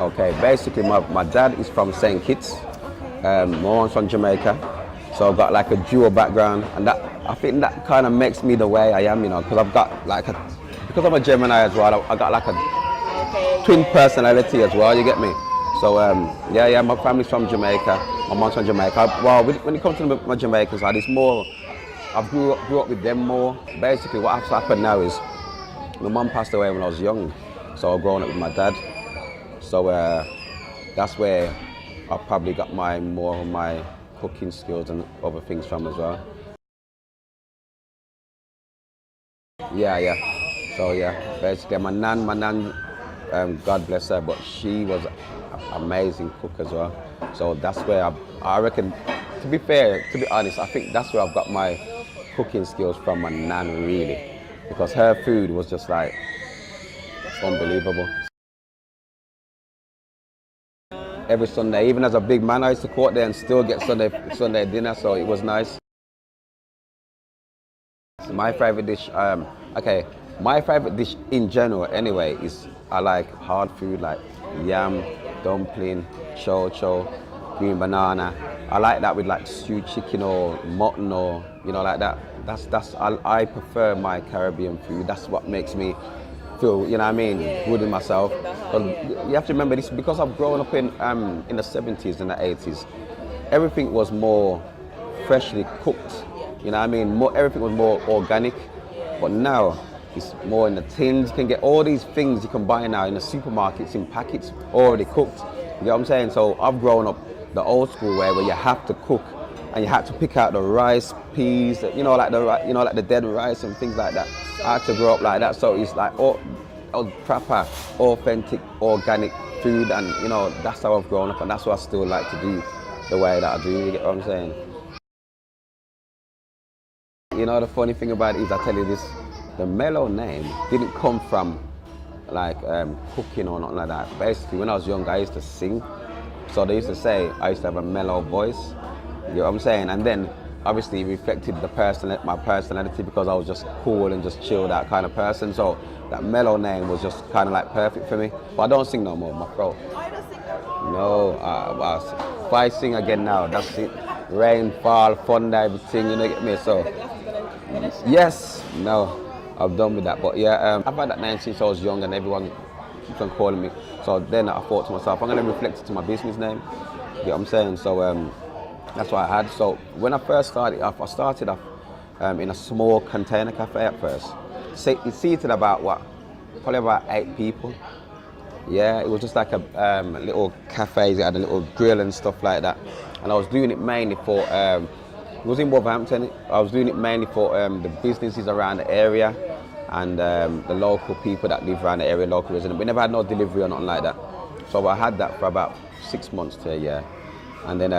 Okay, basically my dad is from St. Kitts, my mom's from Jamaica, so I've got like a dual background, and that I think that kind of makes me the way I am, you know, because I've got like because I'm a Gemini as well, I got like a twin personality as well, you get me? So yeah, my family's from Jamaica, my mom's from Jamaica. Well, when it comes to my Jamaican side, it's more, I grew up with them more. Basically what has happened now is, my mum passed away when I was young, so I've grown up with my dad. So that's where I probably got more of my cooking skills and other things from as well. Yeah. So yeah, basically my nan, God bless her, but she was an amazing cook as well. So that's where I reckon, to be fair, to be honest, I think that's where I've got my cooking skills from my nan really, because her food was just like unbelievable. Every Sunday, even as a big man, I used to go out there and still get Sunday dinner, so it was nice. So my favorite dish, my favorite dish in general anyway is, I like hard food like yam, dumpling, chow, green banana. I like that with like stewed chicken or mutton or, you know, like that. I prefer my Caribbean food. That's what makes me feel, you know what I mean, good in myself. But you have to remember this, because I've grown up in the 70s and the 80s, everything was more freshly cooked, you know what I mean, everything was more organic. But now it's more in the tins. You can get all these things you can buy now in the supermarkets in packets already cooked, you know what I'm saying? So I've grown up the old school way, where you have to cook and you had to pick out the rice, peas, you know, like the dead rice and things like that. I had to grow up like that, so it's like all proper, authentic, organic food, and you know, that's how I've grown up, and that's what I still like to do the way that I do, you get what I'm saying? You know, the funny thing about it is, I tell you this, the Mellow name didn't come from like cooking or nothing like that. Basically, when I was young, I used to sing, so they used to say I used to have a mellow voice, you know what I'm saying? And then obviously it reflected my personality, because I was just cool and just chilled out kind of person. So that Mellow name was just kind of like perfect for me. But I don't sing no more, my throat. I don't sing no more. No, if I sing again now, that's it. Rain, fall, thunder, everything, you know, get me? So, yes, no, I'm done with that. But yeah, I've had that name since I was young, and everyone keeps on calling me. So then I thought to myself, I'm going to reflect it to my business name, you know what I'm saying? So that's what I had. So when I first started off, in a small container cafe at first. It seated probably about 8 people. Yeah, it was just like a little cafe. It had a little grill and stuff like that. And I was doing it mainly for, it was in Wolverhampton. I was doing it mainly for the businesses around the area, and the local people that live around the area, local residents. We never had no delivery or nothing like that. So I had that for about 6 months to a year. And then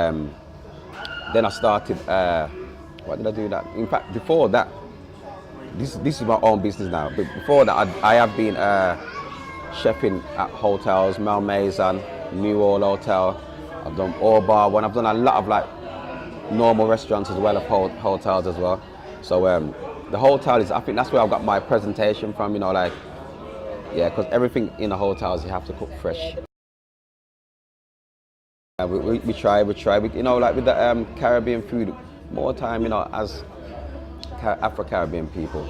I started, what did I do that? In fact, before that, this is my own business now, but before that I have been chefing at hotels, Mel Maison, New Orleans Hotel, I've done All Bar One, I've done a lot of like normal restaurants as well as hotels as well. So the hotel is, I think that's where I've got my presentation from, you know, like, yeah, because everything in the hotels you have to cook fresh. We try, you know, like with the Caribbean food, more time, you know, as Afro-Caribbean people,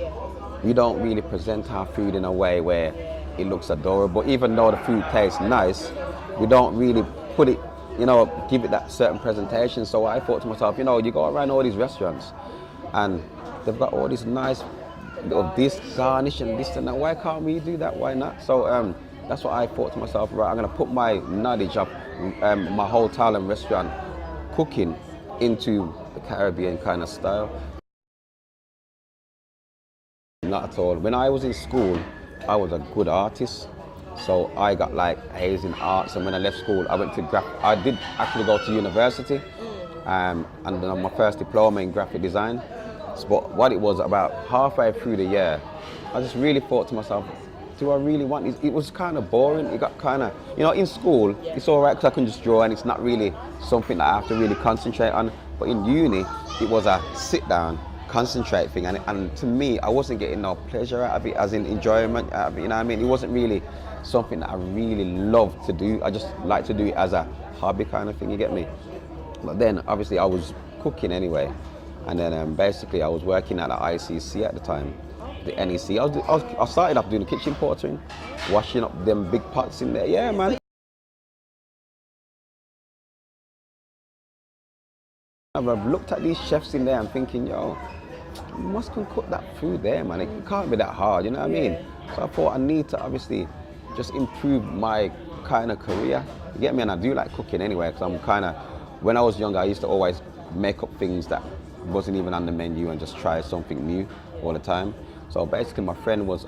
we don't really present our food in a way where it looks adorable. Even though the food tastes nice, we don't really put it, you know, give it that certain presentation. So I thought to myself, you know, you go around all these restaurants and they've got all this nice little this garnish and this and that. Why can't we do that? Why not? So that's what I thought to myself, right, I'm going to put my knowledge of my hotel and restaurant cooking into the Caribbean kind of style. Not at all. When I was in school, I was a good artist. So I got like A's in arts, and when I left school, I went to I did actually go to university, and then my first diploma in graphic design. But what it was, about halfway through the year, I just really thought to myself, do I really want this? It was kind of boring. It got kind of, you know, in school, it's all right because I can just draw and it's not really something that I have to really concentrate on. But in uni, it was a sit down, concentrate thing, and to me, I wasn't getting no pleasure out of it, as in enjoyment out of it, you know what I mean? It wasn't really something that I really loved to do. I just like to do it as a hobby kind of thing, you get me? But then obviously I was cooking anyway, and then basically I was working at the ICC at the time, the NEC. I started off doing kitchen portering, washing up them big pots in there. Yeah, man. I've looked at these chefs in there and thinking, yo, you must can cook that food there, man. It can't be that hard, you know what I mean? So I thought I need to obviously just improve my kind of career. You get me? And I do like cooking anyway, because I'm kind of, when I was younger, I used to always make up things that wasn't even on the menu and just try something new all the time. So basically my friend was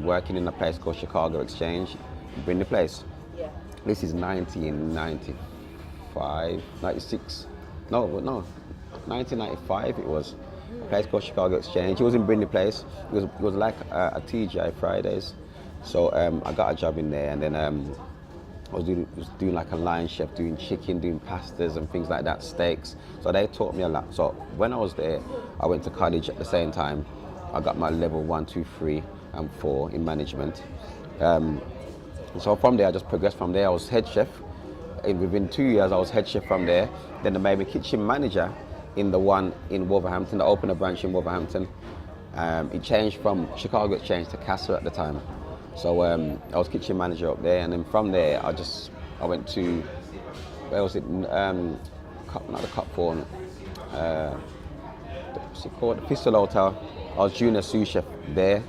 working in a place called Chicago Exchange, in the place. Yeah. This is 1995, 96. No, 1995 it was. A place called Chicago Exchange. It was in Brindley Place. It was like a TGI Fridays. So I got a job in there, and then I was doing like a line chef, doing chicken, doing pastas and things like that, steaks. So they taught me a lot. So when I was there, I went to college at the same time. I got my level 1, 2, 3 and 4 in management. So from there, I just progressed from there. I was head chef. Within 2 years, I was head chef from there. Then they made me kitchen manager in the one in Wolverhampton, the opened a branch in Wolverhampton. It changed from Chicago Exchange to Castle at the time. So I was kitchen manager up there, and then from there, I went to, where was it? Not the Cup Phone. What's it called? The Pistol Hotel. I was junior sous chef there.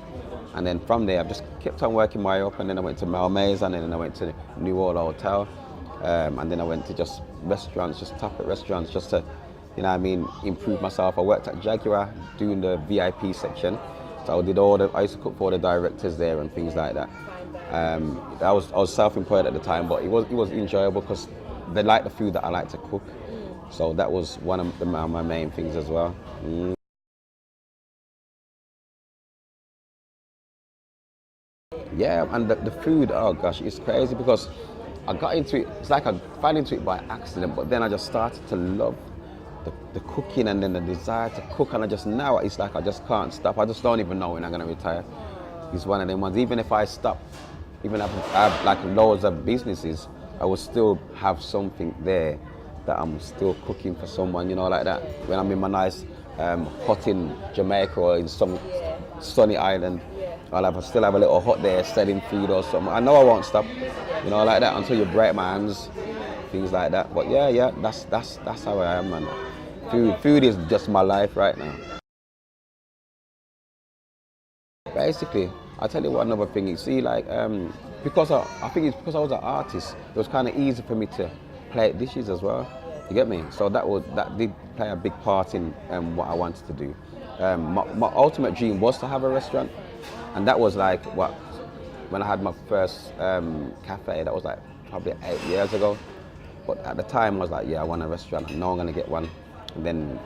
And then from there, I just kept on working my way up, and then I went to Mellows, and then I went to New Orleans Hotel. And then I went to just restaurants, just top at restaurants, just to, you know what I mean, improve myself. I worked at Jaguar doing the VIP section. So I used to cook for the directors there and things like that. I was self-employed at the time, but it was enjoyable because they liked the food that I like to cook. So that was one of my main things as well. Yeah, and the food, oh gosh, it's crazy because I got into it, it's like I fell into it by accident, but then I just started to love the cooking, and then the desire to cook, and now it's like I just can't stop. I just don't even know when I'm gonna retire. It's one of them ones. Even if I stop, even if I have like loads of businesses, I will still have something there that I'm still cooking for someone, you know, like that. When I'm in my nice hut in Jamaica or in some sunny island, I'll still have a little hut there selling food or something. I know I won't stop, you know, like that, until you break my hands, things like that. But yeah, that's how I am, man. Food is just my life right now. Basically, I'll tell you what another thing is. See, like, because I think it's because I was an artist, it was kind of easy for me to plate dishes as well. You get me? So that did play a big part in what I wanted to do. My ultimate dream was to have a restaurant, and that was like when I had my first cafe. That was like probably 8 years ago. But at the time, I was like, yeah, I want a restaurant. I know I'm gonna get one. And then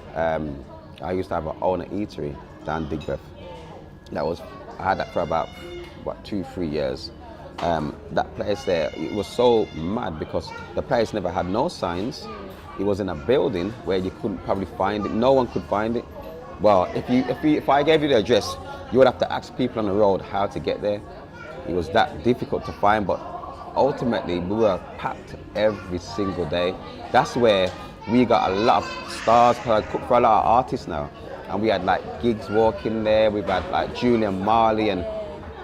I used to have an owner eatery down Digbeth. I had that for about 2-3 years. That place there, it was so mad because the place never had no signs. It was in a building where you couldn't probably find it. No one could find it. Well, if I gave you the address, you would have to ask people on the road how to get there. It was that difficult to find, but ultimately we were packed every single day. That's where we got a lot of stars, because I cook for a lot of artists now. And we had like gigs walking there, we've had like Julian Marley, and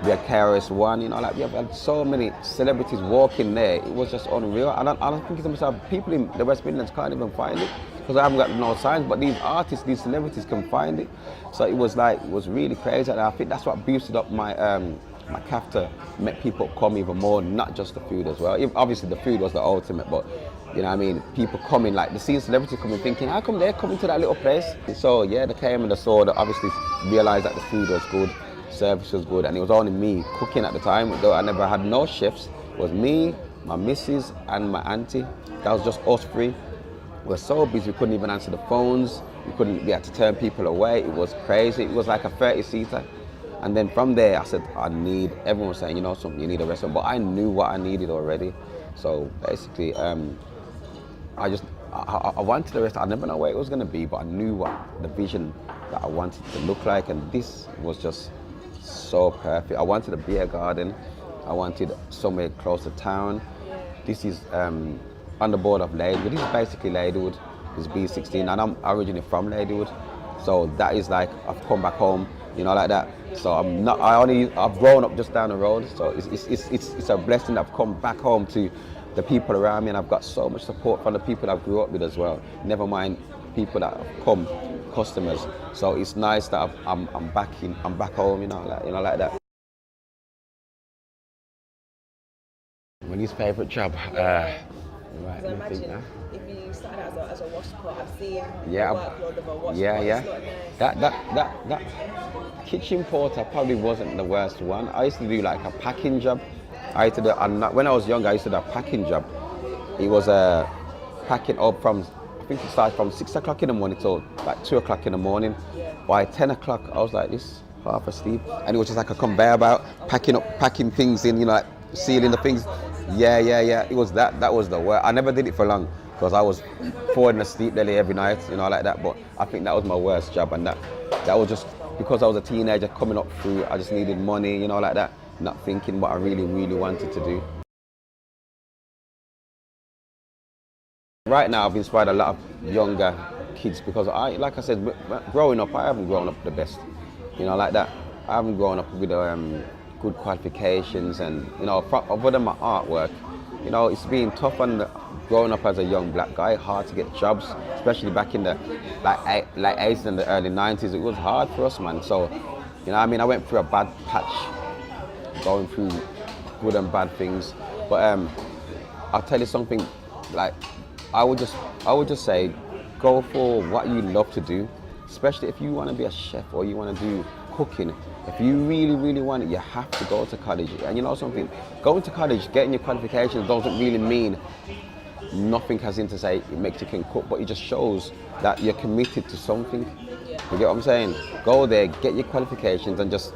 we had KRS-One, you know, like we have had so many celebrities walking there. It was just unreal. I don't think to myself, people in the West Midlands can't even find it because I haven't got no signs, but these artists, these celebrities can find it. So it was really crazy, and I think that's what boosted up my my cafe to make people come even more, not just the food as well. Obviously the food was the ultimate, but you know what I mean, people coming, like, they see celebrities coming thinking, how come they're coming to that little place? So yeah, they came and they saw that, obviously realised that the food was good, service was good, and it was only me cooking at the time, though I never had no chefs. It was me, my missus and my auntie. That was just us three. We were so busy we couldn't even answer the phones, we had to turn people away. It was crazy. It was like a 30-seater. And then from there I said, everyone was saying, you know something, you need a restaurant, but I knew what I needed already. So basically, I just I wanted the rest. I never know where it was going to be, but I knew what the vision that I wanted to look like, and this was just so perfect. I wanted a beer garden. I wanted somewhere close to town. This is on the border of Ladywood. This is basically Ladywood. It's B16, and I'm originally from Ladywood, so that is like I've come back home, you know, like that. So I've grown up just down the road. So it's a blessing that I've come back home to the people around me, and I've got so much support from the people I grew up with as well. Never mind people that have come, customers. So it's nice that I'm back home, you know, like that. My least favourite job. Right, Because imagine if you started out as a wash pot, I've seen the yeah, workload of a wash yeah, pot. yeah. It's not nice. That kitchen porter probably wasn't the worst one. I used to do like a packing job. When I was younger, I used to do a packing job. It was packing up from, I think it started from 6 o'clock in the morning till like 2 o'clock in the morning. Yeah. By 10 o'clock, I was like this, half asleep, and it was just like a conveyor belt, packing things in, you know, like sealing the things. Yeah. It was that was the work. I never did it for long because I was falling asleep nearly every night, you know, like that. But I think that was my worst job, and that was just because I was a teenager coming up through. I just needed money, you know, like that, not thinking what I really wanted to do. Right now, I've inspired a lot of younger kids because like I said, growing up, I haven't grown up the best, you know, like that. I haven't grown up with good qualifications, and you know, other than my artwork, you know, it's been tough on growing up as a young black guy. Hard to get jobs, especially back in the like 80s and the early 90s. It was hard for us, man. So, you know, I mean, I went through a bad patch, going through good and bad things. But I'll tell you something. Like, I would just say, go for what you love to do, especially if you want to be a chef or you want to do cooking. If you really want it, you have to go to college. And you know something, going to college, getting your qualifications doesn't really mean nothing has in to say it makes you can cook, but it just shows that you're committed to something. You get what I'm saying? Go there, get your qualifications, and just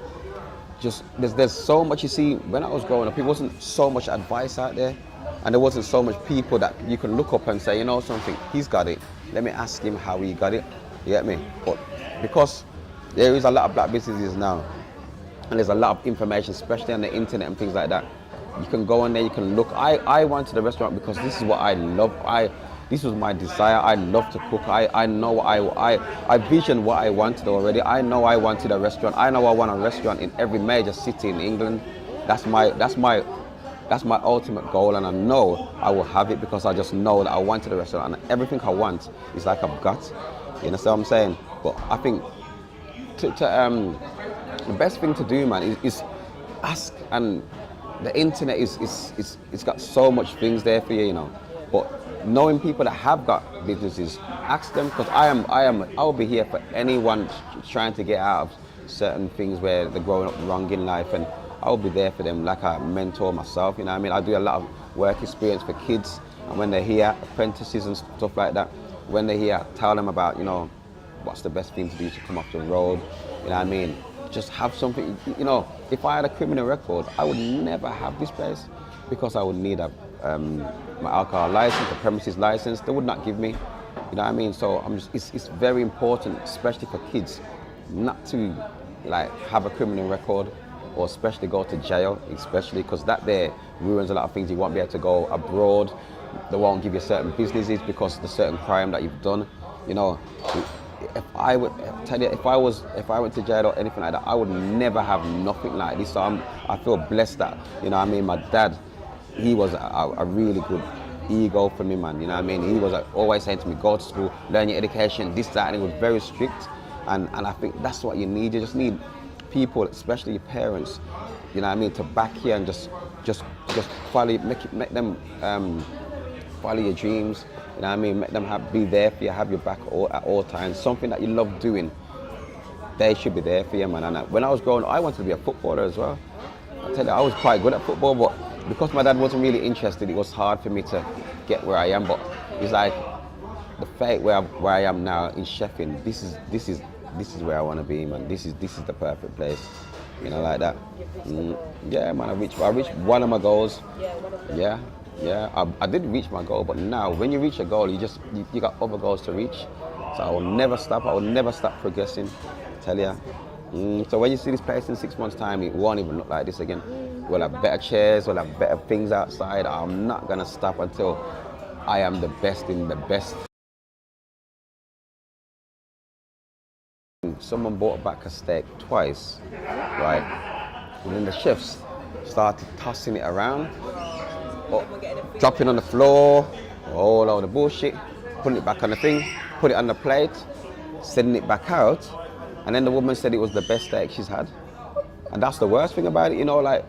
there's so much. You see, when I was growing up, it wasn't so much advice out there, and there wasn't so much people that you can look up and say, you know something, he's got it. Let me ask him how he got it. You get me? But because there is a lot of black businesses now, and there's a lot of information, especially on the internet and things like that. You can go on there, you can look. I went to the restaurant because this is what I love. This was my desire. I love to cook. I know I visioned what I wanted already. I know I wanted a restaurant. I know I want a restaurant in every major city in England. That's my ultimate goal, and I know I will have it because I just know that I wanted a restaurant, and everything I want is like I've got. You understand what I'm saying? But I think the best thing to do, man, is ask. And the internet it's got so much things there for you, you know. But knowing people that have got businesses, ask them, because I'll be here for anyone trying to get out of certain things where they're growing up wrong in life, and I'll be there for them like a mentor myself. You know what I mean? I do a lot of work experience for kids, and when they're here, apprentices and stuff like that. When they're here, I tell them about, you know, what's the best thing to do to come off the road. You know what I mean? Just have something. You know, if I had a criminal record, I would never have this place, because I would need my alcohol license, the premises license. They would not give me. You know what I mean? So it's very important, especially for kids, not to like have a criminal record, or especially go to jail, especially because that there ruins a lot of things. You won't be able to go abroad. They won't give you certain businesses because of the certain crime that you've done. You know, if I would tell you, if I went to jail or anything like that, I would never have nothing like this. So I feel blessed that, you know what I mean, my dad, he was a really good ego for me, man. You know what I mean? He was always saying to me, go to school, learn your education, this, that, and he was very strict. And I think that's what you need. You just need people, especially your parents, you know what I mean, to back you and just follow, make them follow your dreams. You know what I mean? Make them be there for you, have your back at all times. Something that you love doing, they should be there for you, man. And when I was growing up, I wanted to be a footballer as well. I tell you, I was quite good at football, but because my dad wasn't really interested, it was hard for me to get where I am. But it's like the fate where I am now in chefing. This is where I want to be, man. This is the perfect place. You know, like that. Yeah, man. I reached one of my goals. Yeah, one of them. Yeah. Yeah, I did reach my goal, but now when you reach a goal, you got other goals to reach. So I will never stop. I will never stop progressing. Tell ya. So when you see this place in 6 months' time, it won't even look like this again. We'll have better chairs. We'll have better things outside. I'm not gonna stop until I am the best in the best. Someone bought back a steak twice, right? And then the chefs started tossing it around, dropping on the floor, all over the bullshit, putting it back on the thing, put it on the plate, sending it back out, and then the woman said it was the best steak she's had. And that's the worst thing about it, you know, like,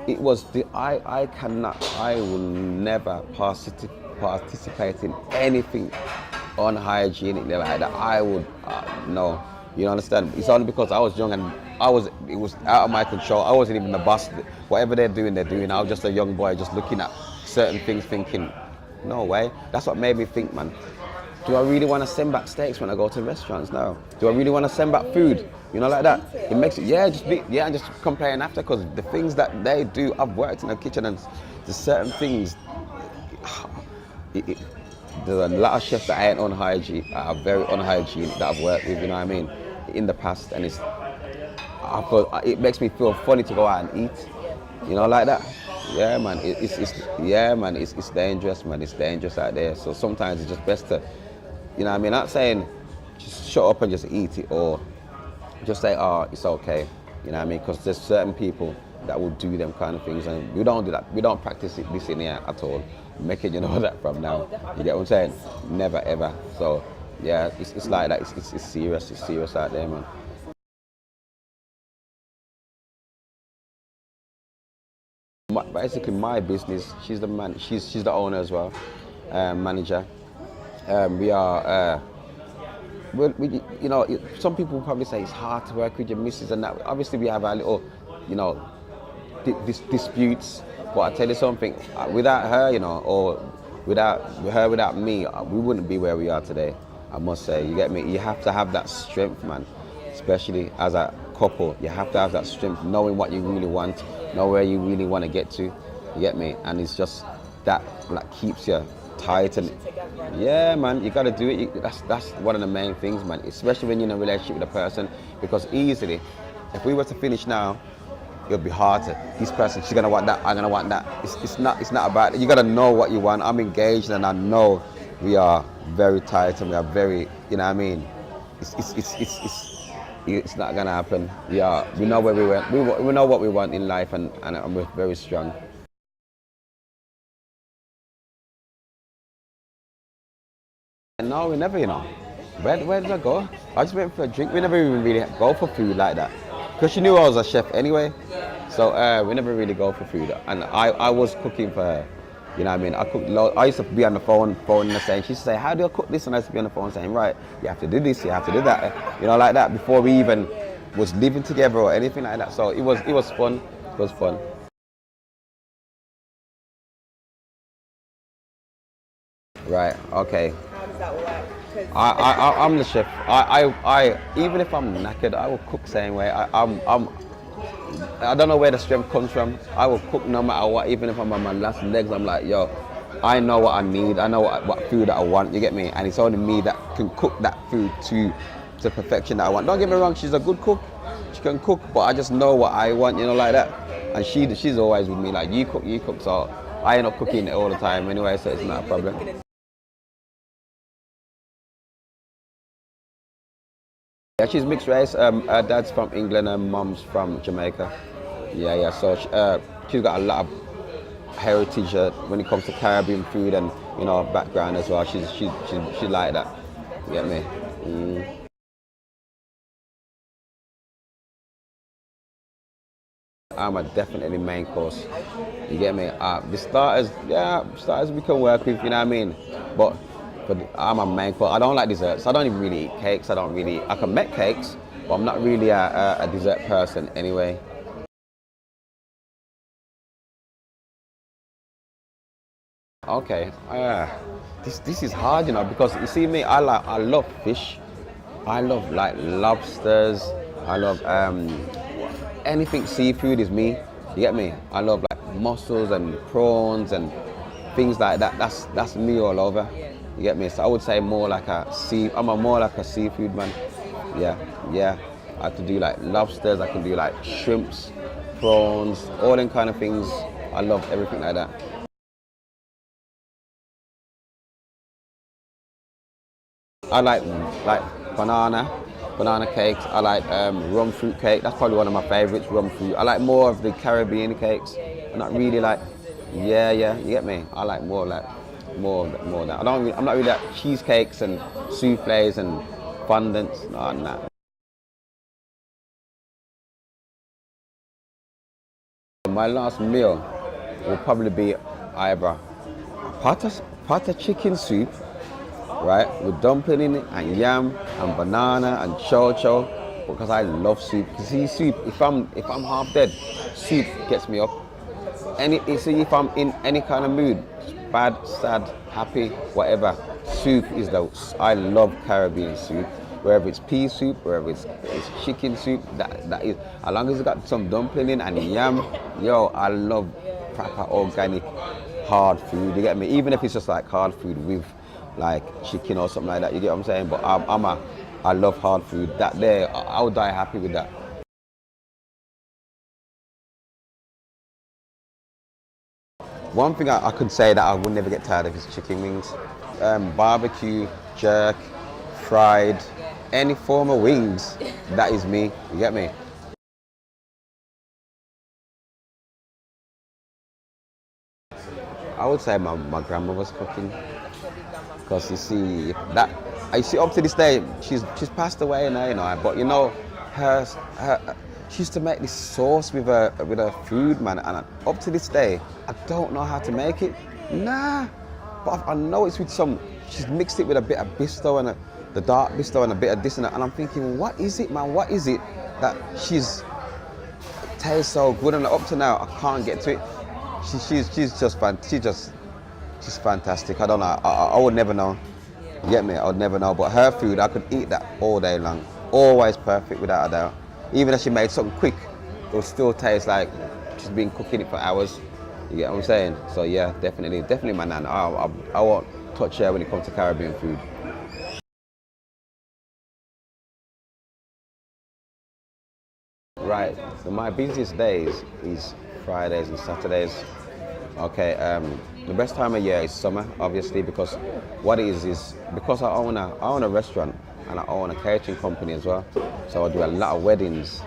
it was I will never participate in anything unhygienic like that. I would, no. You understand? It's only because I was young and it was out of my control. I wasn't even the boss. Whatever they're doing. I was just a young boy just looking at certain things thinking, no way. That's what made me think, man. Do I really want to send back steaks when I go to restaurants? No. Do I really want to send back food? You know, like that. It makes it, and just complain after, because the things that they do, I've worked in the kitchen and there's certain things, there's a lot of chefs that ain't are very unhygienic that I've worked with, you know what I mean, in the past, and it makes me feel funny to go out and eat, you know, like that. Yeah, man, it's dangerous, man. It's dangerous out there. So sometimes it's just best to, you know what I mean, not saying just shut up and just eat it, or just say, oh, it's okay, you know what I mean, because there's certain people that will do them kind of things, and we don't do that. We don't practice this in here at all. Making you know that from now. You get what I'm saying? Never ever. So yeah, it's like that. It's serious. It's serious out there, man. Basically, my business. She's the man. She's the owner as well, manager. We are. You know, some people probably say it's hard to work with your missus and that. Obviously, we have our little, you know, disputes. But I tell you something, without her, you know, or without me, we wouldn't be where we are today. I must say, you get me? You have to have that strength, man. Especially as a couple, you have to have that strength, knowing what you really want, know where you really want to get to. You get me? And it's just that keeps you tight and yeah, man. You got to do it. That's one of the main things, man. Especially when you're in a relationship with a person, because easily, if we were to finish now, it'll be hard to, this person, she's gonna want that, I'm gonna want that. It's not about it. You gotta know what you want. I'm engaged and I know we are very tight and we are very, you know what I mean? It's not gonna happen. We know where we went. We know what we want in life, and we're very strong. And no, we never, you know. Where did I go? I just went for a drink. We never even really go for food like that. Because she knew I was a chef anyway. So we never really go for food. And I was cooking for her. You know what I mean? I used to be on the phone saying, she used to say, how do I cook this? And I used to be on the phone saying, right, you have to do this, you have to do that. You know, like that, before we even was living together or anything like that. So it was fun. It was fun. Right, okay. How does that work? I'm the chef. I even if I'm knackered, I will cook same way. I don't know where the strength comes from. I will cook no matter what, even if I'm on my last legs. I'm like, yo, I know what I need. I know what food that I want. You get me? And it's only me that can cook that food to perfection that I want. Don't get me wrong. She's a good cook. She can cook, but I just know what I want. You know, like that. And she's always with me. Like, you cook. So I end up cooking it all the time anyway. So it's not a problem. Yeah, she's mixed race. Her dad's from England and mom's from Jamaica. Yeah. So she's got a lot of heritage when it comes to Caribbean food and, you know, background as well. She's like that. You get me? I'm a definitely main course. You get me? The starters we can work with. You know what I mean? But I'm a main course. I don't like desserts. I don't even really eat cakes. I can make cakes, but I'm not really a dessert person anyway. Okay, this is hard, you know, because you see me, I love fish. I love like lobsters. I love anything seafood is me. You get me? I love like mussels and prawns and things like that. That's me all over. You get me? So I would say more like I'm more like a seafood man. Yeah, yeah. I have to do like lobsters. I can do like shrimps, prawns, all them kind of things. I love everything like that. I like banana cakes. I like rum fruit cake. That's probably one of my favorites, rum fruit. I like more of the Caribbean cakes. I'm not really like, yeah, you get me? I like more of that. I'm not really like cheesecakes and souffles and fondants. No, nah. My last meal will probably be either pot of chicken soup, right, with dumpling in it and yam and banana and chow because I love soup. Cause see, soup. If I'm half dead, soup gets me up. See, if I'm in any kind of mood, bad, sad, happy, whatever, soup is I love Caribbean soup. Wherever it's pea soup, wherever it's chicken soup, that is, as long as it's got some dumpling in and yam, yo, I love proper organic hard food. You get me? Even if it's just like hard food with like chicken or something like that. You get what I'm saying? But I love hard food. That there, I would die happy with that. One thing I could say that I would never get tired of is chicken wings. Barbecue, jerk, fried, any form of wings, that is me. You get me? I would say my grandmother's cooking. Because you see up to this day, she's passed away now, you know. But you know, she used to make this sauce with her food, man. And up to this day, I don't know how to make it. Nah, but I know it's with she's mixed it with a bit of Bisto and the dark Bisto and a bit of this and that. And I'm thinking, what is it, man? What is it that tastes so good? And up to now, I can't get to it. She's fantastic. I don't know. I would never know. You get me? I would never know. But her food, I could eat that all day long. Always perfect, without a doubt. Even if she made something quick, it would still taste like she's been cooking it for hours. You get what I'm saying? So yeah, definitely my nan. I won't touch her when it comes to Caribbean food. Right. So my busiest days is Fridays and Saturdays. Okay, the best time of year is summer, obviously, because what it is because I own a restaurant and I own a catering company as well. So I do a lot of weddings.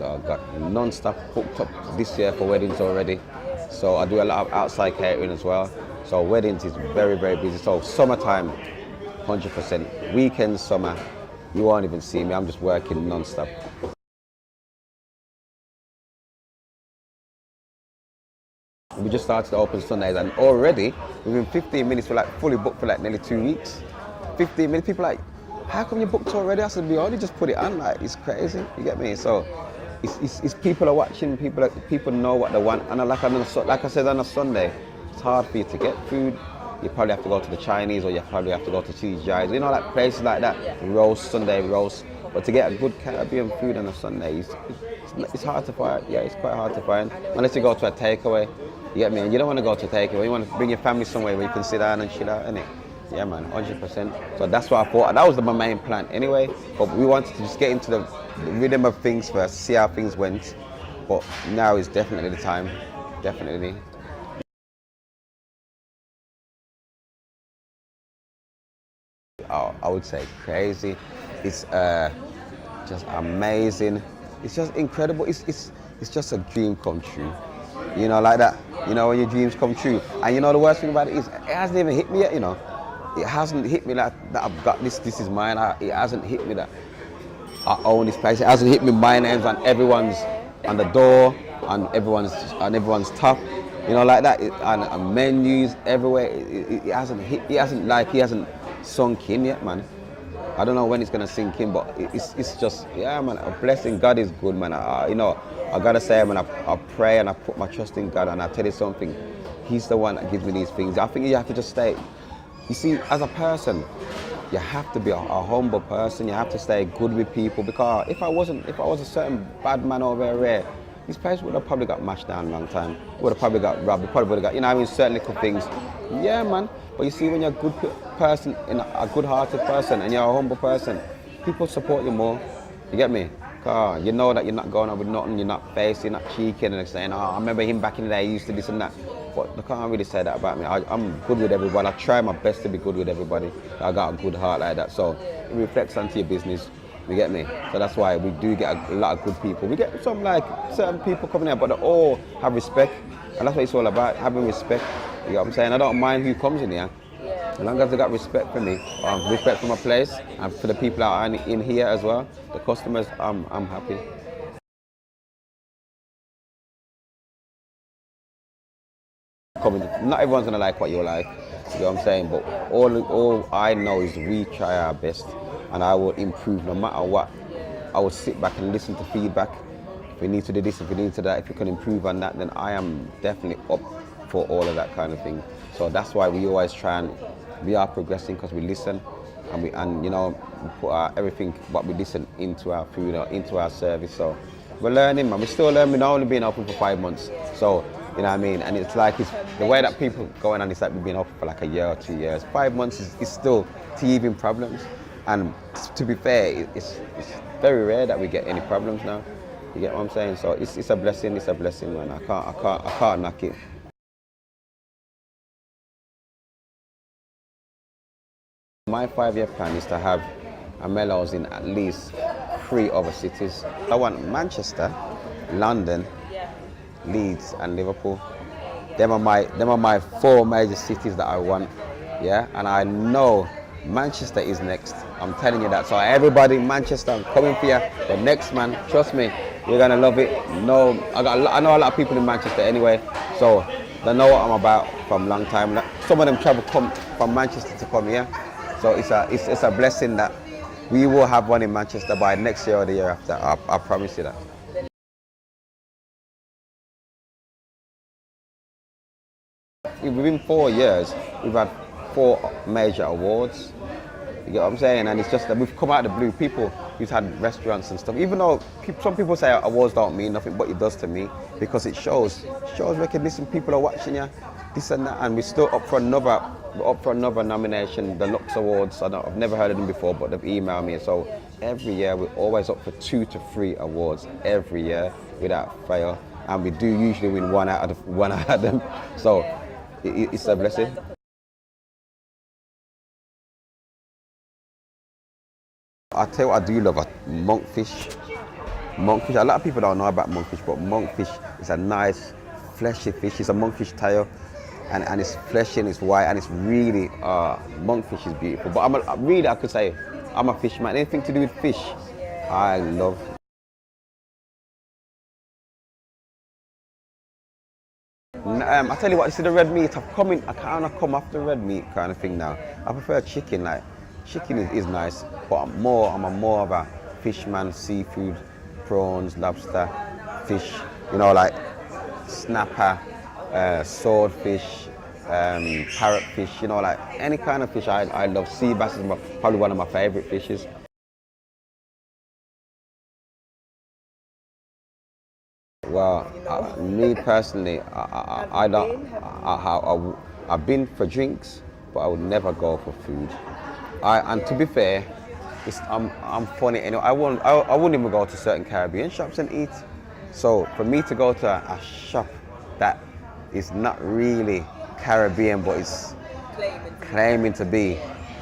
I've got non-stop booked up this year for weddings already. So I do a lot of outside catering as well. So weddings is very, very busy. So summertime, 100%. Weekends, summer, you won't even see me. I'm just working non-stop. We just started to open Sundays and already within 15 minutes we're like fully booked for like nearly 2 weeks. 15 minutes, people are like, how come you booked already? I said, we only just put it on, like it's crazy, you get me? So it's people are watching, people know what they want. And like I said on a Sunday, it's hard for you to get food. You probably have to go to the Chinese or you probably have to go to TGI's, you know, like places like that, Sunday roast. But to get a good Caribbean food on a Sunday, it's hard to find. Yeah, it's quite hard to find. Unless you go to a takeaway, you get me? And you don't want to go to a takeaway, you want to bring your family somewhere where you can sit down and chill out, innit? Yeah, man, 100%. So that's what I thought. That was my main plan anyway. But we wanted to just get into the rhythm of things first, see how things went. But now is definitely the time, definitely. I would say crazy. It's just amazing. It's just incredible. It's just a dream come true. You know, like that. You know, when your dreams come true. And you know the worst thing about it is, it hasn't even hit me yet, you know. It hasn't hit me that I've got this is mine. It hasn't hit me that I own this place. It hasn't hit me my name's on everyone's, on the door, on everyone's top. You know, like that. And menus everywhere. It hasn't sunk in yet, man. I don't know when it's gonna sink in, but it's just, yeah, man. A blessing. God is good, man. You know, I gotta say, man. I pray and I put my trust in God, and I tell you something. He's the one that gives me these things. I think you have to just stay. You see, as a person, you have to be a humble person. You have to stay good with people, because if I was a certain bad man over here, his place would have probably got mashed down a long time. Would have probably got robbed. Probably would have got, you know, I mean, certain little things. Yeah, man. But you see, when you're a good person, a good-hearted person, and you're a humble person, people support you more. You get me? You know that you're not going on with nothing, you're not facing, you're not cheeking and saying, oh, I remember him back in the day, he used to this and that. But they can't really say that about me. I'm good with everybody. I try my best to be good with everybody. I got a good heart like that. So it reflects onto your business. You get me? So that's why we do get a lot of good people. We get some like certain people coming here, but they all have respect. And that's what it's all about, having respect. You know what I'm saying? I don't mind who comes in here. As long as they got respect for me, respect for my place, and for the people that are in here as well, the customers, I'm happy. Not everyone's gonna like what you like, you know what I'm saying? But all I know is we try our best, and I will improve no matter what. I will sit back and listen to feedback. If we need to do this, if we need to do that, if we can improve on that, then I am definitely up for all of that kind of thing. So that's why we always try and we are progressing, because we listen and you know, we put everything what we listen into our food or into our service. So we're learning, man. We're still learning. We've only been open for 5 months. So you know what I mean? And it's like the way that people going on is like we've been open for like a year or 2 years. 5 months is still teething problems. And to be fair, it's very rare that we get any problems now. You get what I'm saying? So it's a blessing. It's a blessing, man. I can't knock it. My 5-year plan is to have a Mellows in at least 3 other cities. I want Manchester, London, Leeds and Liverpool. Them are my 4 major cities that I want. Yeah, and I know Manchester is next. I'm telling you that. So everybody in Manchester, I'm coming for you. The next, man, trust me, you're gonna love it. No, I know a lot of people in Manchester anyway, so they know what I'm about from a long time. Some of them come from Manchester to come here. So it's a blessing that we will have one in Manchester by next year or the year after. I promise you that. Within 4 years, we've had 4 major awards. You get what I'm saying? And it's just that we've come out of the blue. People who've had restaurants and stuff. Even though some people say awards don't mean nothing, but it does to me, because it shows recognition. People are watching you, this and that, and we're still up for another nomination, the Lux Awards. I've never heard of them before, but they've emailed me. So every year we're always up for 2 to 3 awards every year without fail, and we do usually win one out of them. So it's a blessing. I tell you what I do love, monkfish. Monkfish, a lot of people don't know about monkfish, but monkfish is a nice fleshy fish. It's a monkfish tail, and it's fleshy and it's white, and it's really, monkfish is beautiful. But I could say, I'm a fish man. Anything to do with fish, I love. I tell you what, you see the red meat, I kind of come off the red meat kind of thing now. I prefer chicken, like, chicken is nice, but I'm more of a fish man, seafood, prawns, lobster, fish, you know, like snapper, swordfish, parrotfish, you know, like any kind of fish I love. Sea bass is probably one of my favorite fishes. Well, me personally, I've been for drinks, but I would never go for food. And to be fair, I'm funny anyway. I wouldn't even go to certain Caribbean shops and eat. So for me to go to a shop that is not really Caribbean, but is claiming to be,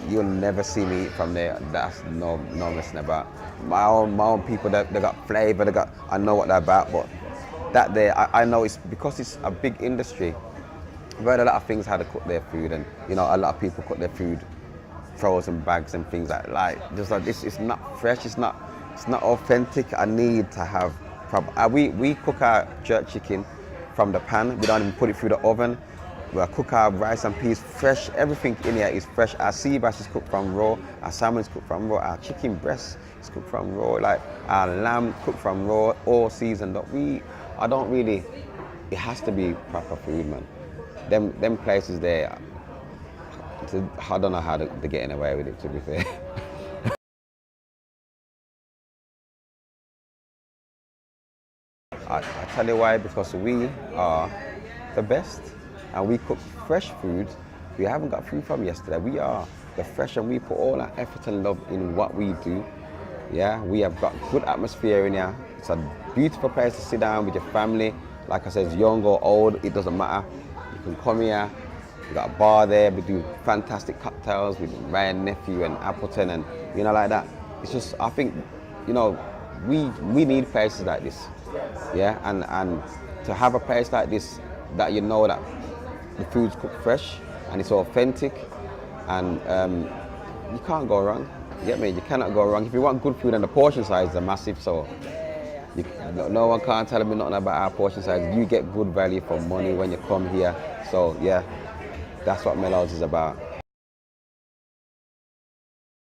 you'll never see me eat from there. That's no messing about. My own people, they got flavour. I know what they're about, but that there, I know it's because it's a big industry. I've heard a lot of things how to cook their food, and you know, a lot of people cook their food frozen bags and things like just like this. It's not fresh. It's not authentic. I need to have proper. We cook our jerk chicken from the pan. We don't even put it through the oven. We cook our rice and peas fresh. Everything in here is fresh. Our sea bass is cooked from raw. Our salmon is cooked from raw. Our chicken breast is cooked from raw. Like our lamb cooked from raw, all seasoned up. I don't really. It has to be proper food, man. Them places there. I don't know how they're getting away with it, to be fair. I tell you why, because we are the best and we cook fresh food. We haven't got food from yesterday. We are the fresh and we put all our effort and love in what we do. Yeah, we have got good atmosphere in here. It's a beautiful place to sit down with your family. Like I said, young or old, it doesn't matter. You can come here. We got a bar there. We do fantastic cocktails with Ryan Nephew and Appleton and like that. It's just, I think, we need places like this. Yeah, and to have a place like this that that the food's cooked fresh and it's authentic, and you can't go wrong. You get me? You cannot go wrong. If you want good food, and the portion size are massive, so no one can't tell me nothing about our portion size. You get good value for money when you come here. So yeah, that's what Mellows is about.